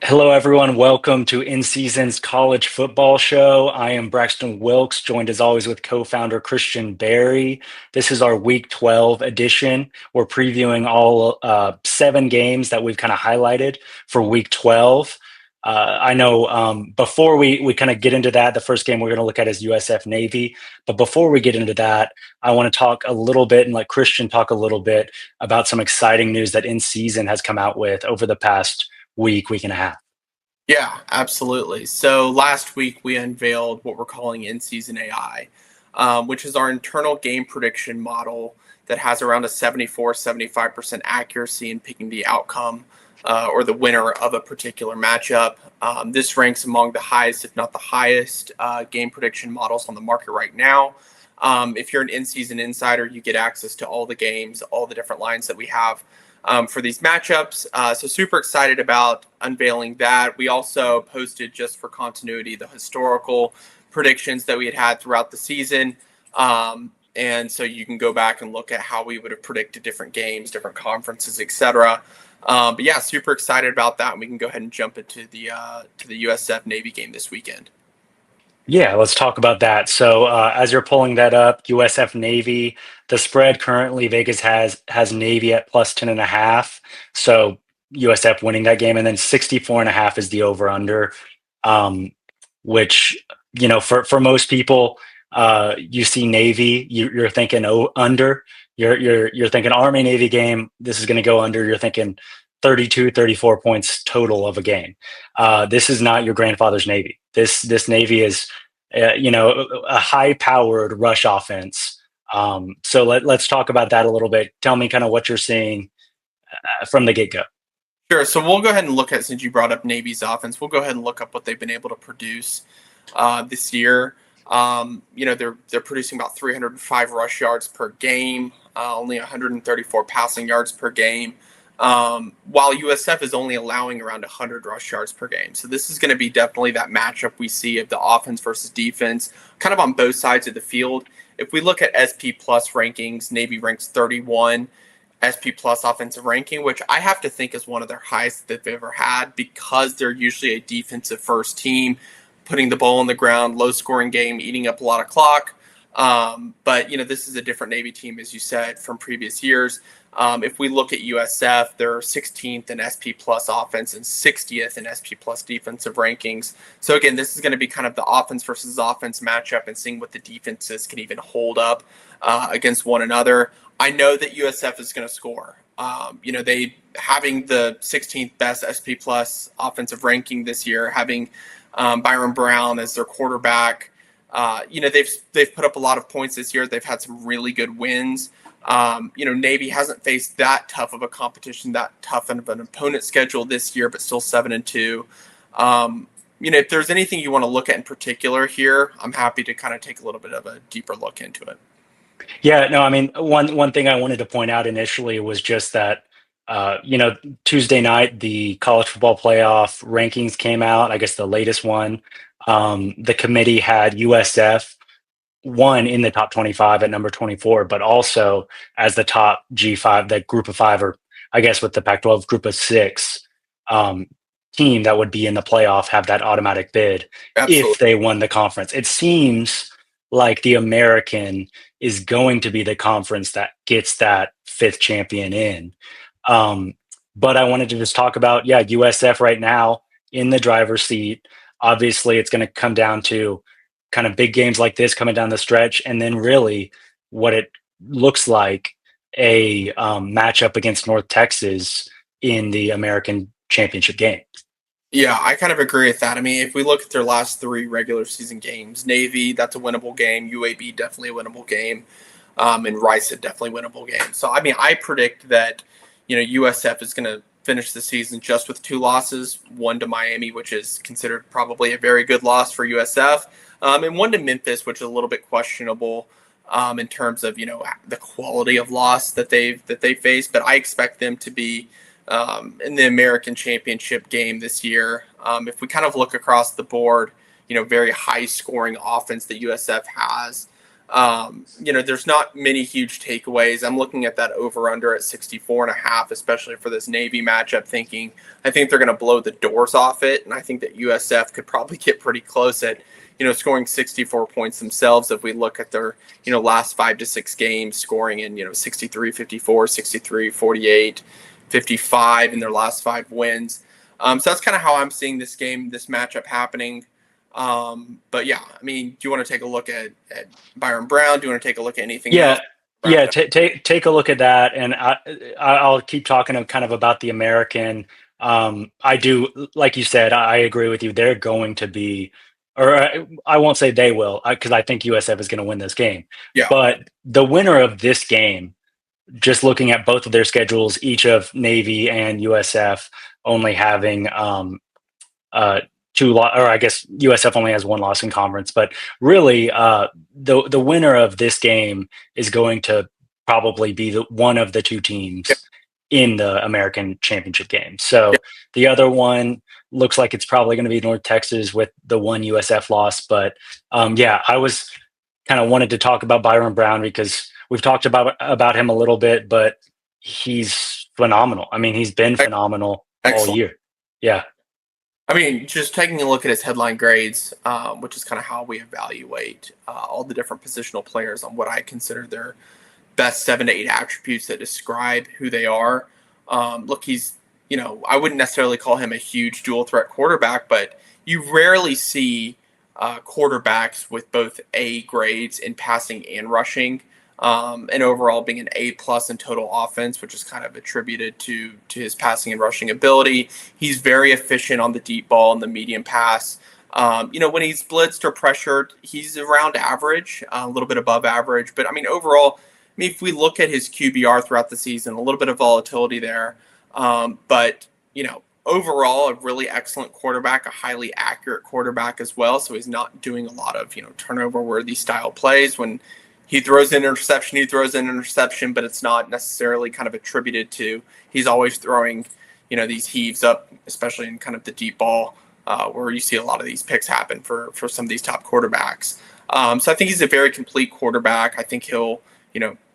Hello, everyone. Welcome to INSZN's College Football Show. I am Braxton Wilkes, joined as always with co-founder Christian Berry. This is our Week 12 edition. We're previewing all 7 games that we've kind of highlighted for Week 12. I know before we kind of get into that, the first game we're going to look at is USF Navy. But before we get into that, I want to talk a little bit and let Christian talk a little bit about some exciting news that INSZN has come out with over the past week and a half. Yeah, absolutely. So last week we unveiled what we're calling in-season AI, which is our internal game prediction model that has around a 74-75% accuracy in picking the outcome or the winner of a particular matchup. This ranks among the highest, if not the highest, game prediction models on the market right now. If you're an in-season insider, you get access to all the games, all the different lines that we have for these matchups. So super excited about unveiling that. We also posted, just for continuity, the historical predictions that we had throughout the season. And so you can go back and look at how we would have predicted different games, different conferences, etc. But yeah, super excited about that. And we can go ahead and jump into the USF Navy game this weekend. Yeah, let's talk about that. So, as you're pulling that up, USF Navy, the spread currently Vegas has Navy at plus 10.5. So USF winning that game, and then 64.5 is the over under, which for most people, you see Navy, you're thinking under. You're thinking Army Navy game. This is going to go under. You're thinking 32, 34 points total of a game. This is not your grandfather's Navy. This Navy is, a high-powered rush offense. So let's talk about that a little bit. Tell me kind of what you're seeing from the get-go. Sure. So we'll go ahead and look at, since you brought up Navy's offense, we'll go ahead and look up what they've been able to produce this year. They're producing about 305 rush yards per game, only 134 passing yards per game. While USF is only allowing around 100 rush yards per game. So this is going to be definitely that matchup we see of the offense versus defense, kind of on both sides of the field. If we look at SP Plus rankings, Navy ranks 31 SP Plus offensive ranking, which I have to think is one of their highest that they've ever had, because they're usually a defensive first team, putting the ball on the ground, low scoring game, eating up a lot of clock. But this is a different Navy team, as you said, from previous years. If we look at USF, they're 16th in SP Plus offense and 60th in SP Plus defensive rankings. So again, this is going to be kind of the offense versus offense matchup and seeing what the defenses can even hold up against one another. I know that USF is going to score. They having the 16th best SP Plus offensive ranking this year, having Byron Brown as their quarterback. They've put up a lot of points this year. They've had some really good wins. Navy hasn't faced that tough of a competition, that tough of an opponent schedule this year, but still 7-2. If there's anything you want to look at in particular here, I'm happy to kind of take a little bit of a deeper look into it. Yeah, no, I mean, one thing I wanted to point out initially was just that, Tuesday night, the college football playoff rankings came out. I guess the latest one. The committee had USF one in the top 25 at number 24, but also as the top G5, that group of five, or I guess with the Pac-12 group of six team that would be in the playoff, have that automatic bid. Absolutely. If they won the conference. It seems like the American is going to be the conference that gets that fifth champion in. But I wanted to just talk about, USF right now in the driver's seat. Obviously, it's going to come down to kind of big games like this coming down the stretch, and then really what it looks like a matchup against North Texas in the American Championship game. Yeah, I kind of agree with that. I mean, if we look at their last 3 regular season games, Navy, that's a winnable game. UAB, definitely a winnable game. And Rice, a definitely winnable game. So, I mean, I predict that, USF is going to finish the season just with 2 losses, one to Miami, which is considered probably a very good loss for USF, and one to Memphis, which is a little bit questionable in terms of, the quality of loss that they face. But I expect them to be in the American Championship game this year. If we kind of look across the board, very high scoring offense that USF has. There's not many huge takeaways. I'm looking at that over under at 64.5, especially for this Navy matchup, thinking I think they're going to blow the doors off it. And I think that USF could probably get pretty close at, scoring 64 points themselves. If we look at their, last 5 to 6 games, scoring in, 63, 54, 63, 48, 55 in their last 5 wins. So that's kind of how I'm seeing this matchup happening. But yeah, I mean, do you want to take a look at Byron Brown? Do you want to take a look at anything else? Yeah. Take a look at that, and I'll keep talking kind of about the American. I do, like you said, I agree with you. They're going to be, or I won't say they will, because I think USF is going to win this game. Yeah. But the winner of this game, just looking at both of their schedules, each of Navy and USF only having or I guess USF only has 1 loss in conference, but really the winner of this game is going to probably be one of the 2 teams in the American Championship game. So the other one looks like it's probably going to be North Texas with the 1 USF loss. But I was kind of wanted to talk about Byron Brown because we've talked about him a little bit, but he's phenomenal. I mean, he's been phenomenal all year. Yeah. I mean, just taking a look at his headline grades, which is kind of how we evaluate all the different positional players on what I consider their best 7 to 8 attributes that describe who they are. Look, he's, I wouldn't necessarily call him a huge dual threat quarterback, but you rarely see quarterbacks with both A grades in passing and rushing. And overall being an A+ in total offense, which is kind of attributed to his passing and rushing ability. He's very efficient on the deep ball and the medium pass. When he's blitzed or pressured, he's around average, a little bit above average. But I mean, overall, if we look at his QBR throughout the season, a little bit of volatility there. But overall, a really excellent quarterback, a highly accurate quarterback as well. So he's not doing a lot of, turnover-worthy style plays. When he throws an interception, but it's not necessarily kind of attributed to he's always throwing, these heaves up, especially in kind of the deep ball, where you see a lot of these picks happen for some of these top quarterbacks. So I think he's a very complete quarterback. I think he'll,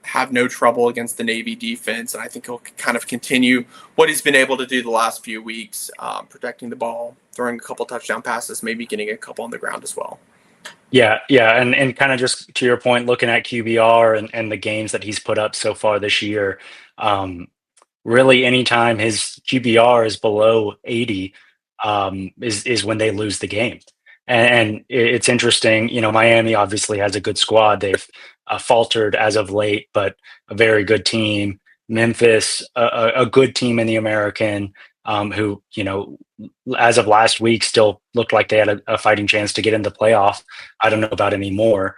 have no trouble against the Navy defense, and I think he'll kind of continue what he's been able to do the last few weeks, protecting the ball, throwing a couple touchdown passes, maybe getting a couple on the ground as well. Yeah, and kind of just to your point, looking at QBR and the games that he's put up so far this year, really anytime his QBR is below 80, is when they lose the game. And it's interesting, Miami obviously has a good squad. They've faltered as of late, but a very good team. Memphis, a good team in the American, who, as of last week, still looked like they had a fighting chance to get into the playoff. I don't know about anymore.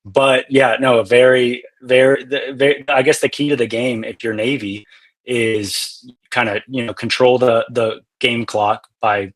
But yeah, no, very, very, I guess the key to the game, if you're Navy, is kind of, control the game clock by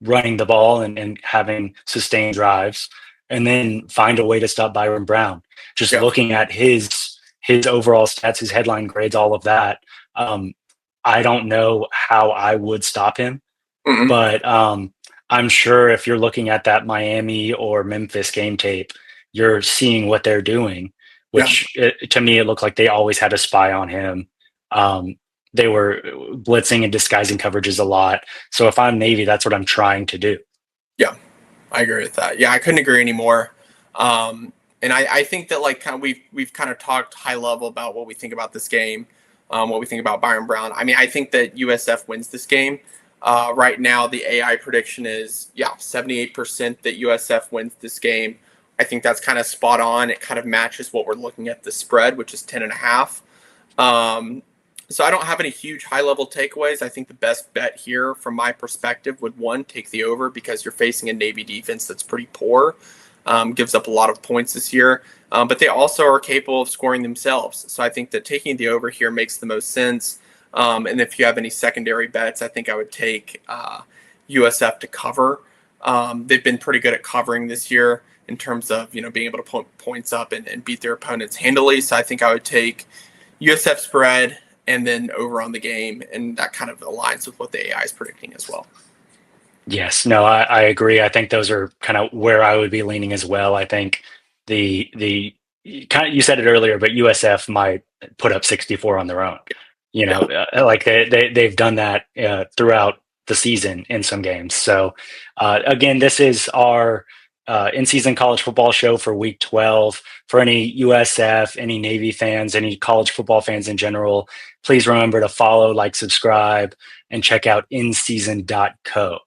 running the ball and having sustained drives, and then find a way to stop Byron Brown. Just looking at his overall stats, his headline grades, all of that. I don't know how I would stop him, but I'm sure if you're looking at that Miami or Memphis game tape, you're seeing what they're doing, which to me, it looked like they always had a spy on him. They were blitzing and disguising coverages a lot. So if I'm Navy, that's what I'm trying to do. Yeah, I agree with that. Yeah, I couldn't agree anymore. And I think that we've kind of talked high level about what we think about this game, what we think about Byron Brown. I mean, I think that USF wins this game. Right now, the AI prediction is 78% that USF wins this game. I think that's kind of spot on. It kind of matches what we're looking at the spread, which is 10.5. So I don't have any huge high-level takeaways. I think the best bet here, from my perspective, would, one, take the over because you're facing a Navy defense that's pretty poor, gives up a lot of points this year, but they also are capable of scoring themselves. So I think that taking the over here makes the most sense. And if you have any secondary bets, I think I would take USF to cover. They've been pretty good at covering this year in terms of being able to put points up and beat their opponents handily. So I think I would take USF spread and then over on the game, and that kind of aligns with what the AI is predicting as well. Yes, no, I agree. I think those are kind of where I would be leaning as well. I think the kind of, you said it earlier, but USF might put up 64 on their own. You know, like they've done that throughout the season in some games. So again, this is our in-season college football show for week 12. For any USF, any Navy fans, any college football fans in general, please remember to follow, like, subscribe, and check out inseason.co.